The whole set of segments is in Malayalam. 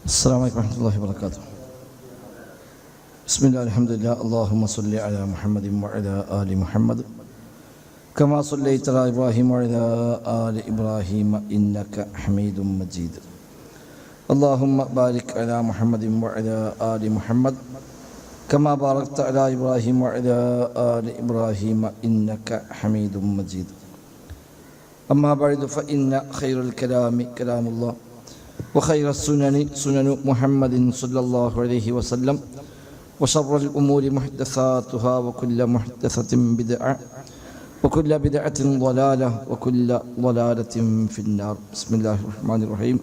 السلام عليكم ورحمة الله وبركاته. بسم الله الحمد لله اللهم صل على محمد وعلى آل محمد كما صليت على إبراهيم وعلى آل إبراهيم إنك حميد مجيد. اللهم بارك على محمد وعلى آل محمد كما باركت على إبراهيم وعلى آل إبراهيم إنك حميد مجيد. أما بعد فإن خير الكلام كلام الله وخير السنن سنن محمد صلى الله عليه وسلم وشر الأمور محدثاتها وكل محدثة بدعة وكل بدعة ضلالة وكل ضلالة في النار. بسم الله الرحمن الرحيم.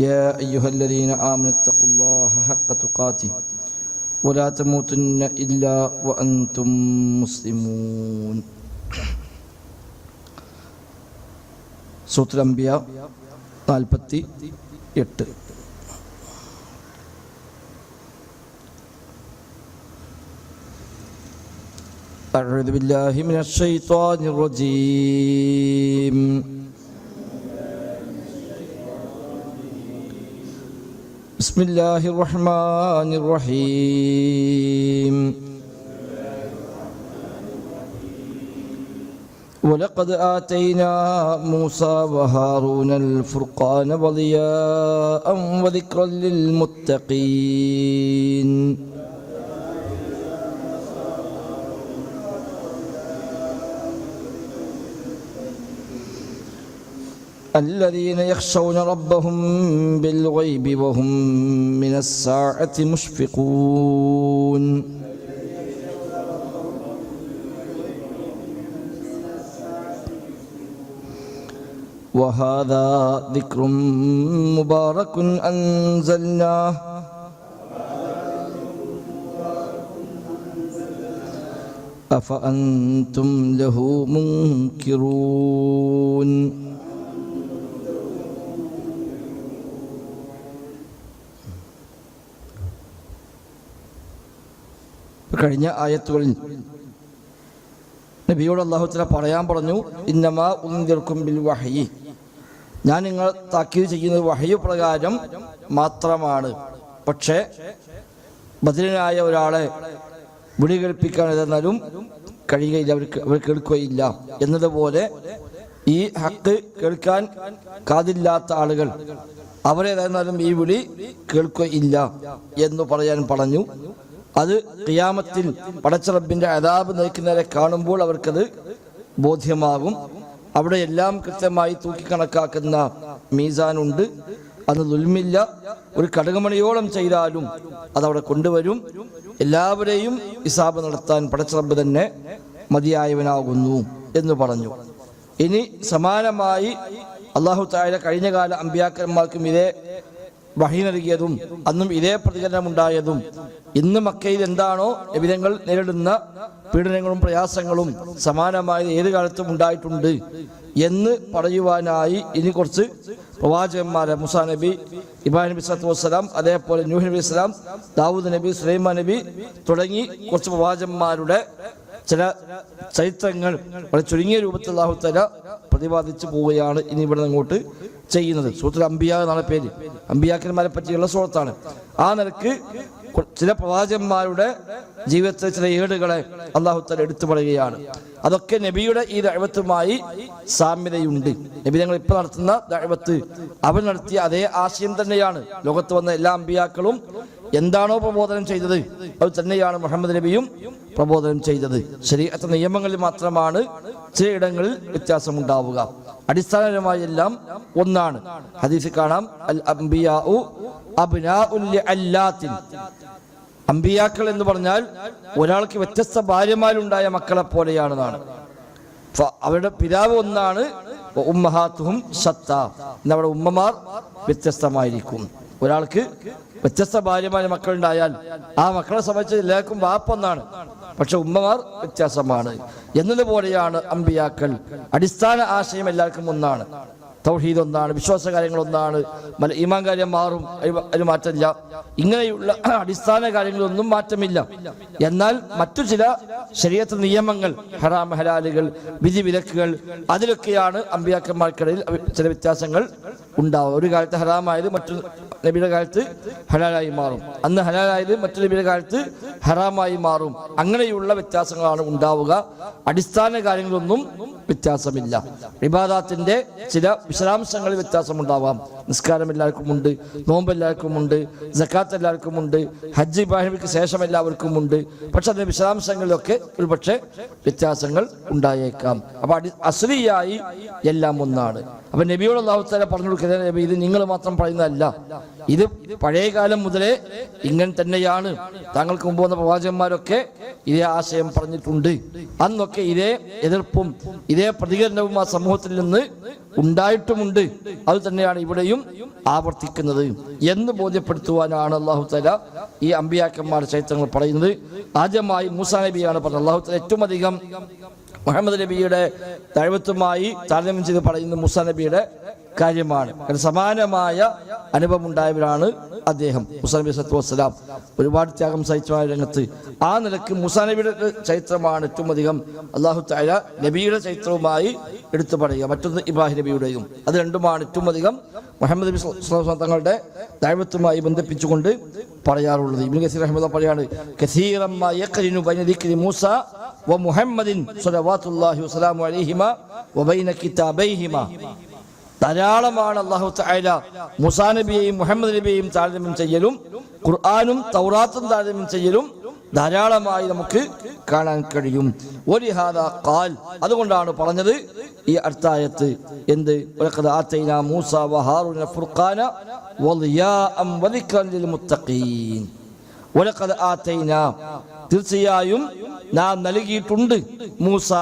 يا أيها الذين آمنوا اتقوا الله حق تقاته ولا تموتن إلا وأنتم مسلمون. സൂറത്തുൽ അംബിയ 48. أعوذ بالله من الشيطان الرجيم. بسم الله الرحمن الرحيم. ولقد آتينا موسى وهارون الفرقان وضياء وذكرا للمتقين. الذين يخشون ربهم بالغيب وهم من الساعة مشفقون. وهذا ذكر مبارك أنزلناه أفأنتم له منكرون. കഴിഞ്ഞ ആയത്തുകളിൽ നബിയോട് അല്ലാഹു തആല പറയാൻ പറഞ്ഞു, ഇന്നമാ ഉൻദിർക്കും ബിൽ വഹയി, ഞാൻ നിങ്ങൾ താക്കീത് ചെയ്യുന്നത് വഹയു പ്രകാരം മാത്രമാണ്. പക്ഷേ ബദരീനായ ഒരാളെ വിളി കേൾപ്പിക്കാൻ ഏതെന്നാലും കഴിയുകയില്ല, അവർ കേൾക്കുകയില്ല എന്നതുപോലെ ഈ ഹക്ക് കേൾക്കാൻ കാതില്ലാത്ത ആളുകൾ അവരേതായിരുന്നാലും ഈ വിളി കേൾക്കുകയില്ല എന്ന് പറയാൻ പറഞ്ഞു. അത് ഖിയാമത്തിൽ പടച്ച റബ്ബിന്റെ അദാബ് നയിക്കുന്നവരെ കാണുമ്പോൾ അവർക്കത് ബോധ്യമാകും. അവിടെ എല്ലാം കൃത്യമായി തൂക്കിക്കണക്കാക്കുന്ന മീസാനുണ്ട്, അന്ന് ദുൽമില്ല. ഒരു കടുകുമണിയോളം ചെയ്താലും അതവിടെ കൊണ്ടുവരും. എല്ലാവരെയും ഹിസാബ് നടത്താൻ പടച്ച റബ്ബ് തന്നെ മതിയായവനാകുന്നു എന്ന് പറഞ്ഞു. ഇനി സമാനമായി അല്ലാഹു തആല കഴിഞ്ഞകാല അമ്പിയാക്കന്മാർക്കും ഇതേ വഹി നൽകിയതും അന്നും ഇതേ പ്രതികരണമുണ്ടായതും ഇന്ന് മക്കയിൽ എന്താണോ നബിതങ്ങൾ നേരിടുന്ന പീഡനങ്ങളും പ്രയാസങ്ങളും സമാനമായ ഏത് കാലത്തും ഉണ്ടായിട്ടുണ്ട് എന്ന് പറയുവാനായി ഇനി കുറച്ച് പ്രവാചകന്മാരെ, മൂസാ നബി, ഇബ്രാഹിം നബി സ്വല്ലല്ലാഹു അലൈഹി വസല്ലം, അതേപോലെ നൂഹ് നബി സ്വല്ലല്ലാഹു അലൈഹി വസല്ലം, ദാവൂദ് നബി, സുലൈമാൻ നബി തുടങ്ങി കുറച്ച് പ്രവാചകന്മാരുടെ ചില ചരിത്രങ്ങൾ വളരെ ചുരുങ്ങിയ രൂപത്തിൽ അല്ലാഹു തആല പ്രതിപാദിച്ചു പോവുകയാണ് ഇനി ഇവിടെ അങ്ങോട്ട് ചെയ്യുന്നത്. സൂറത്തുൽ അംബിയ എന്നാണ് പേര്, അമ്പിയാക്കന്മാരെ പറ്റിയുള്ള സൂറത്താണ്. ആ നിലക്ക് ചില പ്രവാചകന്മാരുടെ ജീവിതത്തിലെ ചില ഏടുകളെ അല്ലാഹു തആല എടുത്തു പറയുകയാണ്. അതൊക്കെ നബിയുടെ ഈ ദഅവത്തുമായി സാമ്യതയുണ്ട്. നബി തങ്ങൾ ഇപ്പോൾ നടത്തുന്ന ദഅവത്ത് അവർ നടത്തിയ അതേ ആശയം തന്നെയാണ്. ലോകത്ത് വന്ന എല്ലാ അമ്പിയാക്കളും എന്താണോ പ്രബോധനം ചെയ്തത് അത് തന്നെയാണ് മുഹമ്മദ് നബിയും പ്രബോധനം ചെയ്തത്. ശരീഅത്ത് നിയമങ്ങളിൽ മാത്രമാണ് ചിലയിടങ്ങളിൽ വ്യത്യാസമുണ്ടാവുക. അടിസ്ഥാനപരമായി എല്ലാം ഒന്നാണ്. ഹദീസിൽ കാണാം, അൽ അംബിയാഉ അബ്നാഉൽ ലിഅല്ലാത്തിൻ. അമ്പിയാക്കൾ എന്ന് പറഞ്ഞാൽ ഒരാൾക്ക് വ്യത്യസ്ത ഭാര്യമാരുണ്ടായ മക്കളെ പോലെയാണെന്നാണ്. അവരുടെ പിതാവ് ഒന്നാണ്. ഉമ്മഹാത്തുഹും ശത്താ, എന്നവിടെ ഉമ്മമാർ വ്യത്യസ്തമായിരിക്കും. ഒരാൾക്ക് വ്യത്യസ്ത ഭാര്യമാരെ മക്കളുണ്ടായാൽ ആ മക്കളെ സംബന്ധിച്ച് എല്ലാവർക്കും വാപ്പൊന്നാണ്, പക്ഷെ ഉമ്മമാർ വ്യത്യാസമാണ് എന്നതുപോലെയാണ് അമ്പിയാക്കൾ. അടിസ്ഥാന ആശയം എല്ലാവർക്കും ഒന്നാണ്. തൗഹീദ് ഒന്നാണ്, വിശ്വാസ കാര്യങ്ങൾ ഒന്നാണ്, ഈമാൻ കാര്യം മാറും, അതിന് മാറ്റമില്ല. ഇങ്ങനെയുള്ള അടിസ്ഥാന കാര്യങ്ങളൊന്നും മാറ്റമില്ല. എന്നാൽ മറ്റു ചില ശരീഅത്ത് നിയമങ്ങൾ, ഹറാം ഹലാലുകൾ, വിധി വിലക്കുകൾ, അതിലൊക്കെയാണ് അമ്പിയാക്കന്മാർക്കിടയിൽ ചില വ്യത്യാസങ്ങൾ ഉണ്ടാവുക. ഒരു കാലത്ത് ഹറാമായത് നബിയുടെ കാലത്ത് ഹലാലായി മാറും, അന്ന് ഹലാലായത് മറ്റു നബിയുടെ കാലത്ത് ഹറാമായി മാറും. അങ്ങനെയുള്ള വ്യത്യാസങ്ങളാണ് ഉണ്ടാവുക. അടിസ്ഥാന കാര്യങ്ങളൊന്നും വ്യത്യാസമില്ല. ഇബാദാത്തിന്റെ ചില വിശദാംശങ്ങളിൽ വ്യത്യാസമുണ്ടാവാം. നിസ്കാരം എല്ലാവർക്കും ഉണ്ട്, നോമ്പ് എല്ലാവർക്കും ഉണ്ട്, സക്കാത്ത് എല്ലാവർക്കും ഉണ്ട്, ഹജ്ജ് ഇബ്രാഹിമിക്ക് ശേഷം എല്ലാവർക്കും ഉണ്ട്. പക്ഷെ അതിന്റെ വിശദാംശങ്ങളിലൊക്കെ ഒരു പക്ഷേ വ്യത്യാസങ്ങൾ ഉണ്ടായേക്കാം. അപ്പൊ അസ്ലിയായി എല്ലാം ഒന്നാണ്. അപ്പൊ നബിയോട് അല്ലാഹു തആല പറഞ്ഞു കൊടുക്കുന്നത്, നബി ഇത് നിങ്ങൾ മാത്രം പറയുന്നതല്ല, ഇത് പഴയ കാലം മുതലേ ഇങ്ങനെ തന്നെയാണ്. താങ്കൾക്ക് മുമ്പ് വന്ന പ്രവാചകന്മാരൊക്കെ ഇതേ ആശയം പറഞ്ഞിട്ടുണ്ട്. അന്നൊക്കെ ഇതേ എതിർപ്പും ഇതേ പ്രതികരണവും ആ സമൂഹത്തിൽ നിന്ന് ഉണ്ടായിട്ടുമുണ്ട്. അത് തന്നെയാണ് ഇവിടെയും ആവർത്തിക്കുന്നത് എന്ന് ബോധ്യപ്പെടുത്തുവാനാണ് അല്ലാഹു തആല ഈ അമ്പിയാക്കന്മാരുടെ ചരിത്രങ്ങൾ പറയുന്നത്. ആദ്യമായി മൂസാ നബിയാണ് പറഞ്ഞത്. അല്ലാഹു തആല ഏറ്റവും അധികം മുഹമ്മദ് നബിയുടെ ദഅവത്തുമായി താരതമ്യം ചെയ്ത് പറയുന്നത് മൂസാ നബിയുടെ കാര്യമാണ്. സമാനമായ അനുഭവം ഉണ്ടായവരാണ് അദ്ദേഹം. മൂസാ നബി സ്വല്ലല്ലാഹു അലൈഹി വസല്ലം ഒരുപാട് ത്യാഗം സഹിച്ച രംഗത്ത് ആ നിലക്ക് മൂസാ നബിയുടെ ചരിത്രമാണ് ഏറ്റവും അധികം അല്ലാഹു തആല നബിയുടെ ചരിത്രവുമായി എടുത്തു പറയുക. മറ്റൊന്ന് ഇബ്രാഹിം നബിയുടെയും. അത് രണ്ടുമാണ് ഏറ്റവും അധികം മുഹമ്മദ് നബി സ്വല്ലല്ലാഹു അലൈഹി വസല്ലം തങ്ങളുടെ ദഅവത്തുമായി ബന്ധിപ്പിച്ചുകൊണ്ട് പറയാറുള്ളത്. ഇബ്നു കസീർ റഹിമഹുല്ലാഹ് പറയാണ്, കസീറൻ മാ യഖ്രിനു ബൈന ദിക്രി മൂസ വ മുഹമ്മദിൻ സ്വല്ലല്ലാഹു വസല്ലമു അലൈഹിമ വ ബൈന കിതാബൈഹിമ. ധാരാളമാണ് അല്ലാഹു തആല മൂസാ നബിയെയും മുഹമ്മദ് നബിയെയും താരതമ്യം ചെയ്യലും ഖുർആനും തൗറാത്തും താരതമ്യം ചെയ്യലും ധാരാളമായി നമുക്ക് കാണാൻ കഴിയും. വലിഹാദാ ഖാൽ, അതുകൊണ്ടാണ് പറഞ്ഞത് ഈ അടുത്തായത്ത് എന്ത്, വലഖദ് ആതൈനാ മൂസ വ ഹാറൂന ഫുർഖാന വളിയാഅൻ വദിക്റൻ ലിൽ മുത്തഖീൻ. വലഖദ് ആതൈനാ, തീർച്ചയായും നാം നൽകിയിട്ടുണ്ട് മൂസ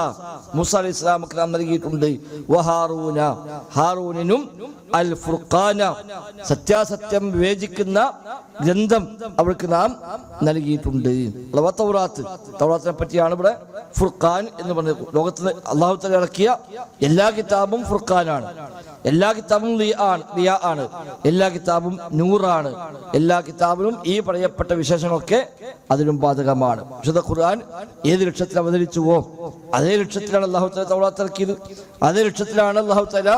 അലൈഹി ഇസ്ലാമക്ക് നാം നൽകിയിട്ടുണ്ട്, വഹാറൂന, ഹാറൂനിനും, അൽ ഫുർഖാന, സത്യാസത്യം വിവേചിക്കുന്ന ഗ്രന്ഥം അവർക്ക് നാം നൽകിയിട്ടുണ്ട്. തൗറാത്തിനെ പറ്റിയാണ് ഇവിടെ ഫുർഖാൻ എന്ന് പറഞ്ഞത്. ലോകത്ത് അല്ലാഹു തആല ഇറക്കിയ എല്ലാ കിതാബും ഫുർഖാനാണ്, എല്ലാ കിതാബും ലിയാ ആണ്, എല്ലാ കിതാബും നൂറാണ്. എല്ലാ കിതാബിലും ഈ പറയപ്പെട്ട വിശേഷങ്ങളൊക്കെ അതിലും ബാധകമാണ്. വിശുദ്ധ ഖുർആൻ ഏത് ലക്ഷ്യത്തിൽ അവതരിച്ചുവോ അതേ ലക്ഷ്യത്തിലാണ് അല്ലാഹു തആല തൗറാത്ത് ഇറക്കിയത്, അതേ ലക്ഷ്യത്തിലാണ് അല്ലാഹു തആല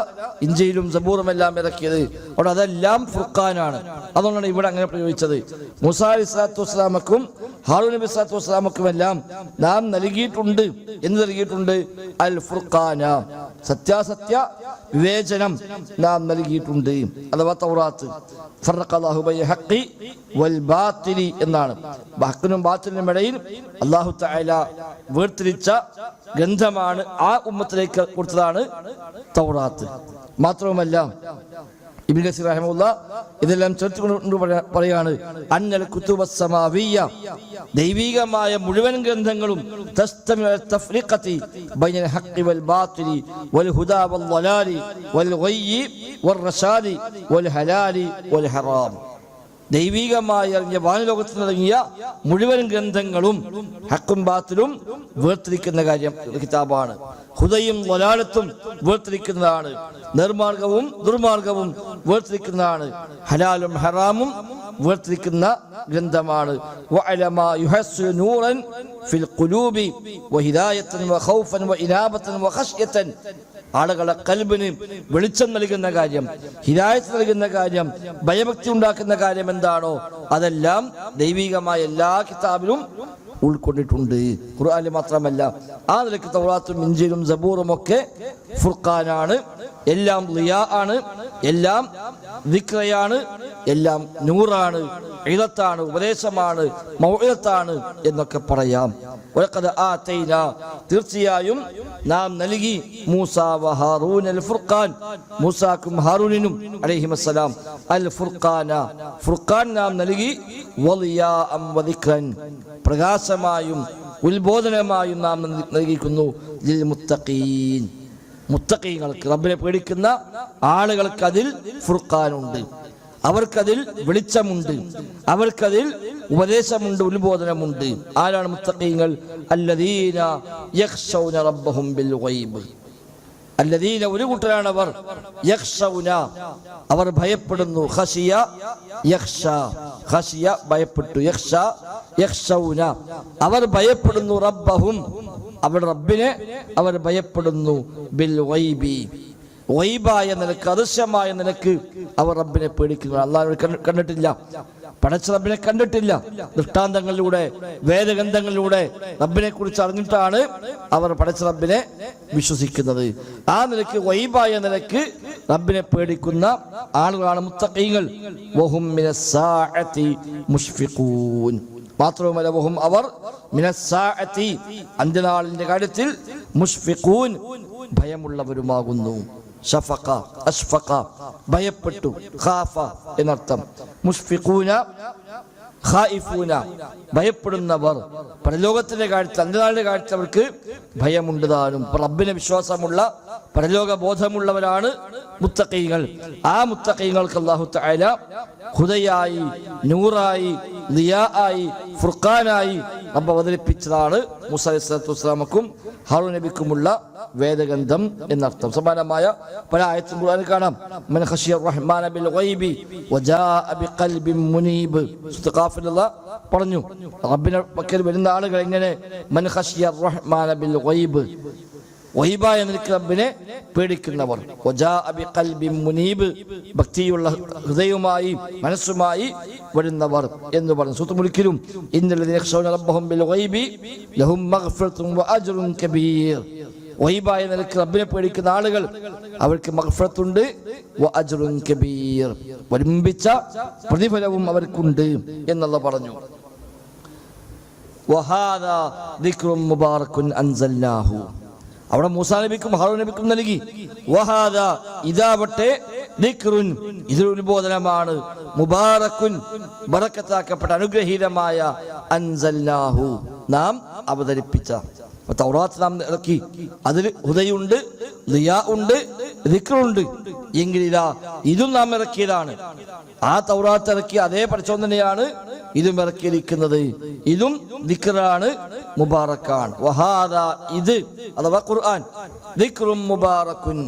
ഇഞ്ചീലും സബൂറും എല്ലാം ഇറക്കിയത്. അവിടെ അതെല്ലാം ഫുർഖാനാണ്. അതുകൊണ്ടാണ് ഇവിടെ അങ്ങനെ പ്രയോഗിച്ചത്. മൂസാ അലൈഹി സ്വലാത്തു വസ്സലാമക്കും ഹാറൂൻ നബി സ്വല്ലല്ലാഹു അലൈഹി വസല്ലമക്കും എല്ലാം നാം നൽകിയിട്ടുണ്ട്. എന്ന് നൽകിയിട്ടുണ്ട്? അൽ ഫുർഖാന, സത്യാസത്യ വിവേചനം നാം നൽകിയിട്ടുണ്ട്. അഥവാ തൗറാത്ത്. ഫറഖല്ലാഹു ബൈന ഹഖ്ഖി വൽ ബാത്തിലി എന്നാണ്. ഹഖ്ഖിനും ബാത്തിലിനും ഇടയിൽ അല്ലാഹു തആല വേർതിരിച്ച ഗ്രന്ഥമാണ്, ആ ഉമ്മത്തിലേക്ക് കൊടുത്തതാണ് തൗറാത്ത്. മാത്രവുമല്ല ഇബ്നു കസീർ റഹിമഹുല്ലാഹ് ഇതെല്ലാം ചേർത്തുകൊണ്ട് പറയാണ്, അന്നൽ കുതുബസ് സമാവിയ്യ, ദൈവികമായ മുഴുവൻ ഗ്രന്ഥങ്ങളും തസ്തമിഉ അല തഫ്രീഖതി ബൈനൽ ഹഖ്ഖി വൽ ബാത്തിലി വൽ ഹുദാ വൽ ളലാലി വൽ ഗയ്യി വൽ റശാദി വൽ ഹലാലി വൽ ഹറാം. ദൈവികമായി അറിഞ്ഞ വാനലോകത്ത് തുടങ്ങിയ മുഴുവൻ ഗ്രന്ഥങ്ങളും ഹക്കും ബാത്തിലും വേർതിരിക്കുന്ന കാര്യം കിതാബാണ്. ഹുദയും വലാലത്തും വേർതിരിക്കുന്നതാണ്. നിർമാർഗവും ദുർമാർഗവും വേർതിരിക്കുന്നതാണ്. ഹലാലും ഹറാമും വേർതിരിക്കുന്ന ഗ്രന്ഥമാണ്. വഅലമാ യുഹസ്സിനു നൂറൻ ഫിൽ ഖുലൂബി വഹിദായതൻ വഖൗഫൻ വഇനാബതൻ വഖശ്യതൻ. ആളുകളെ കൽബിന് വെളിച്ചം നൽകുന്ന കാര്യം, ഹിദായത്ത് നൽകുന്ന കാര്യം, ഭയഭക്തി ഉണ്ടാക്കുന്ന കാര്യം എന്താണോ അതെല്ലാം ദൈവികമായ എല്ലാ കിതാബിലും ഉൾക്കൊണ്ടിട്ടുണ്ട്. ഖുർആനിൽ മാത്രമല്ല, ആ നിലയ്ക്ക് തൗറാത്തും ഇഞ്ചീലും സബൂറും ഒക്കെ ഫുർഖാനാണ്. എല്ലാം ളിയാ ആണ്, എല്ലാം ദിക്റയാണ്, എല്ലാം നൂറാണ്, ഇദത്താണ്, ഉപദേശമാണ്, മൗഇദത്താണ് എന്നൊക്കെ പറയാം. വലഖദ് ആതൈനാ, തീർച്ചയായും നാം നൽകി മൂസ വ ഹാറൂൻ അൽ ഫുർഖാൻ, മൂസാക്കും ഹാറൂനിനും അലൈഹിമസ്സലാം അൽ ഫുർഖാന, ഫുർഖാൻ നാം നൽകി, വളിയാഅൻ വദിക്റൻ, പ്രകാശമായും ഉത്ബോധനമായും നാം നൽകിയിരിക്കുന്നു. ലിൽ മുത്തഖീൻ, മുത്തഖീങ്ങൾക്ക്, റബ്ബിനെ പേടിക്കുന്ന ആളുകൾക്ക് അതിൽ ഫുർഖാനുണ്ട്, അവർക്കതിൽ വെളിച്ചമുണ്ട്, അവർക്കതിൽ ഉപദേശമുണ്ട്, ഉത്ബോധനമുണ്ട്. ആരാണ് മുത്തഖീങ്ങൾ? അല്ലദീന യഖ്ശൗന റബ്ബഹും ബിൽ ഗൈബ്. അല്ലദീന, ഒരു കൂട്ടരാണ് അവർ, യഖ്ശൗന, അവർ ഭയപ്പെടുന്നു. ഖശിയ യഖ്ശ, ഖശിയ ഭയപ്പെട്ടു, യഖ്ശ യഖ്ശൗന, അവർ ഭയപ്പെടുന്നു. റബ്ബഹും, അവർ റബ്ബിനെ അവർ ഭയപ്പെടുന്നു. ബിൽ ഗൈബി, ഗൈബായ നിലക്ക്, അദൃശ്യമായ നിലക്ക് അവർ റബ്ബിനെ പേടിക്കുന്നു. അള്ളാഹുവിനെ കണ്ടിട്ടില്ല, പടച്ച റബ്ബിനെ കണ്ടിട്ടില്ല. ദൃഷ്ടാന്തങ്ങളിലൂടെ, വേദഗ്രന്ഥങ്ങളിലൂടെ റബ്ബിനെ കുറിച്ച് അറിഞ്ഞിട്ടാണ് അവർ പടച്ച റബ്ബിനെ വിശ്വസിക്കുന്നത്. ആ നിലക്ക് ഗൈബായ നിലക്ക് റബ്ബിനെ പേടിക്കുന്ന ആളുകളാണ് മുത്തഖീങ്ങൾ. വഹും മിനസ്സാഅതി മുഷ്ഫിഖൂൻ. മാത്രവുമല്ല, വഹും അവർ മിനസ്സാഅതി അന്ത്യനാളിന്റെ കാര്യത്തിൽ മുഷ്ഫിഖൂൻ ഭയമുള്ളവരുമാകുന്നു. ഷഫഖ, അഷ്ഫഖ ഭയപ്പെട്ടു, ഖാഫ എന്നർത്ഥം. മുഷ്ഫിഖൂന, ഖായിഫൂന ഭയപ്പെടുന്നവർ. പരലോകത്തിന്റെ കാര്യത്തിൽ, അന്ത്യനാളിന്റെ കാര്യത്തിൽ അവർക്ക് ഭയമുണ്ട് താനും. റബ്ബിനെ വിശ്വാസമുള്ള, പരലോക ബോധമുള്ളവരാണ് മുത്തഖീങ്ങൾ. ആ മുത്തഖീങ്ങൾക്ക് അല്ലാഹു തആല ഹുദയായി, നൂറായി, ദിയാആയി, ഫുർഖാനായി റബ്ബ് അവതരിപ്പിച്ചതാണ് മൂസ അലൈഹിസ്സലാത്തു വസ്സലാമക്കും ഹാറൂൻ നബിക്കുമുള്ള വേദഗ്രന്ഥം എന്നർത്ഥം. സമാനമായ പല ആയത്തും ഖുർആനിൽ കാണാം. മൻ ഖശിയ റഹ്മാന ബിൽ ഗൈബി വജാഅ ബിഖൽബിൻ മുനീബ്. സൂറത്ത് ഖാഫിൽ പറഞ്ഞു, റബ്ബിന്റെ പക്കൽ വരുന്ന ആളുകൾ എങ്ങനെ? മൻ ഖശിയ റഹ്മാന ബിൽ ഗൈബ്, ഗൈബായ നിലക്ക് റബ്ബിനെ പേടിക്കുന്നവർ. വജാഅ ബിഖൽബിൻ മുനീബ്, ഭക്തിയുള്ള ഹൃദയവുമായി, മനസ്സുമായി വരുന്നവർ എന്ന് പറഞ്ഞു. സൂറത്ത് മുൽക്കിലും ഇന്നല്ലദീന യഖ്ശൗന റബ്ബഹും ബിൽ ഗൈബി ലഹും മഗ്ഫിറത്തുൻ വഅജ്റുൻ കബീർ. ഗൈബായ നിലക്ക് റബ്ബിനെ പേടിക്കുന്ന ആളുകൾ അവർക്ക് മഗ്ഫിറത്തുണ്ട്, വഅജ്റുൻ കബീർ വമ്പിച്ച പ്രതിഫലവും അവർക്കുണ്ട് എന്നല്ലാഹു പറഞ്ഞു. വഹാദാ ദിക്റുൻ മുബാറകുൻ അൻസൽനാഹു. അവിടെ മൂസാ നബിക്കും ഹാറൂൻ നബിക്കും നൽകി. വഹാദ ഇതാവട്ടെ, ദിക്റുൻ ഇതൊരു ഉത്ബോധനമാണ്, മുബാറക്കുൻ ബറക്കത്താക്കപ്പെട്ട അനുഗ്രഹീതമായ, അൻസൽനാഹു നാം അവതരിപ്പിച്ച. തൗറാത്ത് നാം ഇറക്കി, അതിൽ ഹുദയുണ്ട്, ദിയാ ഉണ്ട്, ദിക്റുണ്ട്. എങ്കിൽ ഇതാ ഇതും നാം ഇറക്കിയതാണ്. ആ തൗറാത്ത് ഇറക്കിയ അതേ പഠിച്ചോൻ തന്നെയാണ് ഇതും ഇറക്കിയിരിക്കുന്നത്. ഇതും ദിക്റാണ്, മുബാറക്കാണ്. വഹാദ ഇത് അഥവാ ഖുർആൻ ദിക്റും മുബാറക്കുൻ,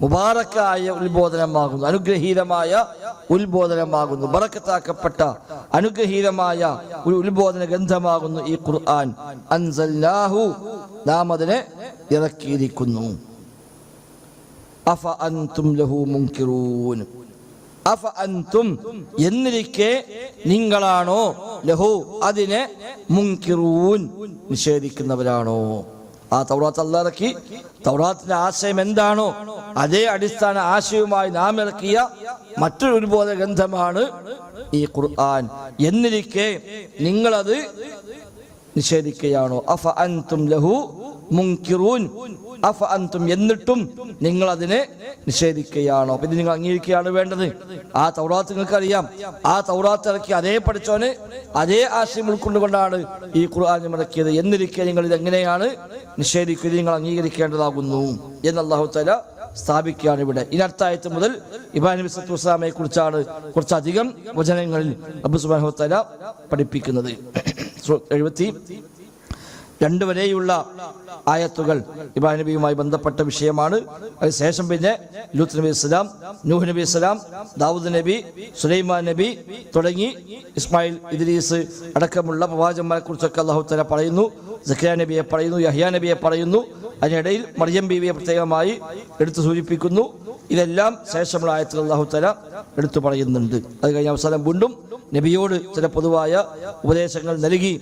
മുബാറക്കായ ഉത്ബോധനമാകുന്നു, അനുഗ്രഹീതമായ ഉത്ബോധനമാകുന്നു, ബറക്കത്താക്കപ്പെട്ട അനുഗ്രഹീതമായ ഒരു ഉത്ബോധന ഗ്രന്ഥമാകുന്നു ഈ ഖുർആൻ. അൻസൽനാഹു നാം അതിനെ ഇറക്കിയിരിക്കുന്നു. അഫ അൻതും ലഹു മുൻകിറൂൻ. അഫ അൻതും എന്നിരിക്കെ നിങ്ങളാണോ, ലഹു അതിനെ, മുൻകിറൂൻ നിഷേധിക്കുന്നവരാണോ? ആ തൗറാത്ത് അല്ലാഹ് ഇറക്കി. തൗറാത്തിന്റെ ആശയം എന്താണോ അതേ അടിസ്ഥാന ആശയവുമായി നാം ഇറക്കിയ മറ്റൊരു ഉത്ബോധന ഗ്രന്ഥമാണ് ഈ ഖുർആൻ. എന്നിരിക്കെ നിങ്ങളത് നിഷേധിക്കുകയാണോ? അഫ അൻതും ലഹു മുൻകിറൂൻ. അഫ അൻതും എന്നിട്ടും നിങ്ങൾ അതിനെ നിഷേധിക്കുകയാണോ? പിന്നെ നിങ്ങൾ അംഗീകരിക്കുകയാണ് വേണ്ടത്. ആ തൗറാത്ത് നിങ്ങൾക്ക് അറിയാം. ആ തൗറാത്ത് ഇറക്കി അതേ പഠിച്ചോന് അതേ ആശയം ഉൾക്കൊണ്ടുകൊണ്ടാണ് ഈ ഖുർആൻ ഇറക്കിയത്. എന്നിരിക്കെ നിങ്ങൾ ഇതെങ്ങനെയാണ് നിഷേധിക്കുന്നത്? നിങ്ങൾ അംഗീകരിക്കേണ്ടതാകുന്നു എന്ന് അല്ലാഹു തആല സ്ഥാപിക്കുകയാണ് ഇവിടെ. ഇതിനടുത്ത ആയത്ത് മുതൽ ഇബ്രാഹിം നബി സല്ലല്ലാഹു അലൈഹി വസല്ലമയെ കുറിച്ചാണ് കുറച്ചധികം വചനങ്ങളിൽ റബ്ബ് സുബ്ഹാനഹു വ തആല പഠിപ്പിക്കുന്നത്. 72 വരെയുള്ള ആയത്തുകൾ ഇബ്രാഹിം നബിയുമായി ബന്ധപ്പെട്ട വിഷയമാണ്. അതിനുശേഷം പിന്നെ ലൂത്ത് നബി അലൈഹിസ്സലാം, നൂഹ് നബി അലൈഹിസ്സലാം, ദാവൂദ് നബി, സുലൈമാൻ നബി തുടങ്ങി ഇസ്മായിൽ, ഇദ്രീസ് അടക്കമുള്ള പ്രവാചകന്മാരെ കുറിച്ചൊക്കെ അല്ലാഹു തആല പറയുന്നു. സക്കറിയ നബിയെ പറയുന്നു, യഹ്യാ നബിയെ പറയുന്നു. അതിനിടയിൽ മറിയം ബീവിയെ പ്രത്യേകമായി എടുത്തു സൂചിപ്പിക്കുന്നു. ഇതെല്ലാം ശേഷമുള്ള ആയത്തുകൾ അല്ലാഹു തആല എടുത്തു പറയുന്നുണ്ട്. അത് കഴിഞ്ഞ അവസാനം വീണ്ടും നബിയോട് ചില പൊതുവായ ഉപദേശങ്ങൾ നൽകി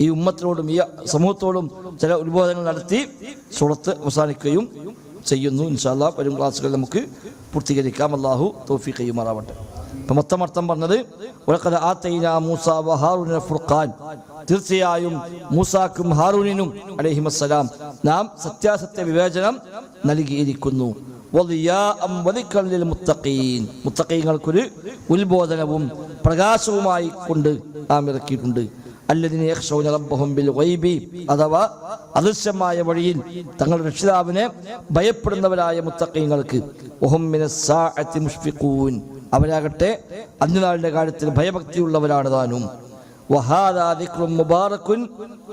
ഈ ഉമ്മത്തിനോടും ഈ സമൂഹത്തോടും ചില ഉത്ബോധനങ്ങൾ നടത്തി സൂറത്ത് അവസാനിക്കുകയും ചെയ്യുന്നു. ഇൻഷാ അല്ലാഹ് വരും ക്ലാസ്സുകൾ നമുക്ക് പൂർത്തീകരിക്കാം. അല്ലാഹു തൗഫീഖ് ചെയ്യുമാറാവട്ടെ. ഇപ്പം മൊത്തം അർത്ഥം പറഞ്ഞത് വലഖദ് ആതൈനാ മൂസ വ ഹാറൂന ഫുർഖാൻ, തീർച്ചയായും മൂസാക്കും ഹാറൂനിനും അലൈഹിമസ്സലാം നാം സത്യാസത്യ വിവേചനം നൽകിയിരിക്കുന്നു. മുത്തഖീങ്ങൾക്കൊരു ഉത്ബോധനവും പ്രകാശവുമായി കൊണ്ട് നാം ഇറക്കിയിട്ടുണ്ട്. അല്ലദീന യഖ്ശൗന റബ്ബഹും ബിൽ ഗൈബി, അഥവാ അദൃശ്യമായ വഴിയിൽ തങ്ങളുടെ രക്ഷിതാവിനെ ഭയപ്പെടുന്നവരായ മുത്തഖീങ്ങൾക്ക്. വഹും മിനസ്സാഅതി മുഷ്ഫിഖൂൻ, അവരാകട്ടെ അന്ത്യനാളിന്റെ കാര്യത്തിൽ ഭയഭക്തിയുള്ളവരാണ് താനും. വഹാദാ ദിക്റുൻ മുബാറകുൻ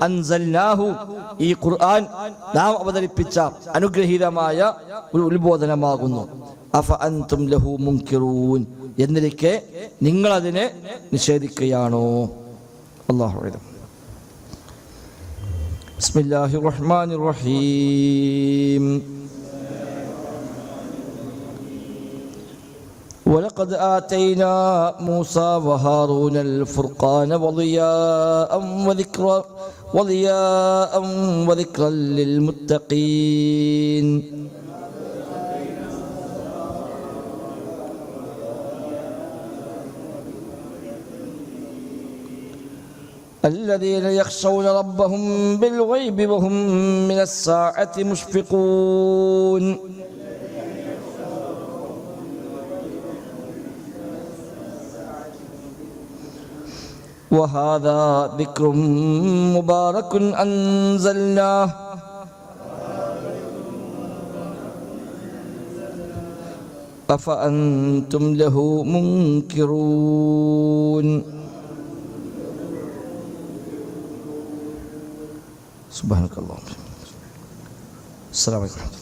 അൻസൽനാഹു, ഈ ഖുർആൻ നാം അവതരിപ്പിച്ച അനുഗ്രഹീതമായ ഒരു ഉത്ബോധനമാകുന്നു. അഫ അൻതും ലഹു മുൻകിറൂൻ, എന്നിരിക്കെ നിങ്ങൾ അതിനെ നിഷേധിക്കുകയാണോ? അല്ലാഹു അഅലം. ബിസ്മില്ലാഹിർ റഹ്മാനിർ റഹീം. بسم الله الرحمن الرحيم. الحمد لله رب العالمين، والصلاة والسلام على رسول الله محمد وعلى آله وصحبه أجمعين. أما بعد، فإن أصدق الحديث كتاب الله، وخير الهدي هدي محمد صلى الله عليه وسلم، وشر الأمور محدثاتها، فإن كل محدثة بدعة، وكل بدعة ضلالة، وكل ضلالة في النار. ولقد آتينا موسى وهارون الفرقان وضياء وذكرا للمتقين الذين يخشون ربهم بالغيب وهم من الساعة مشفقون وهذا ذكر مبارك أنزلناه أفأنتم له منكرون سبحانك اللهم. السلام عليكم.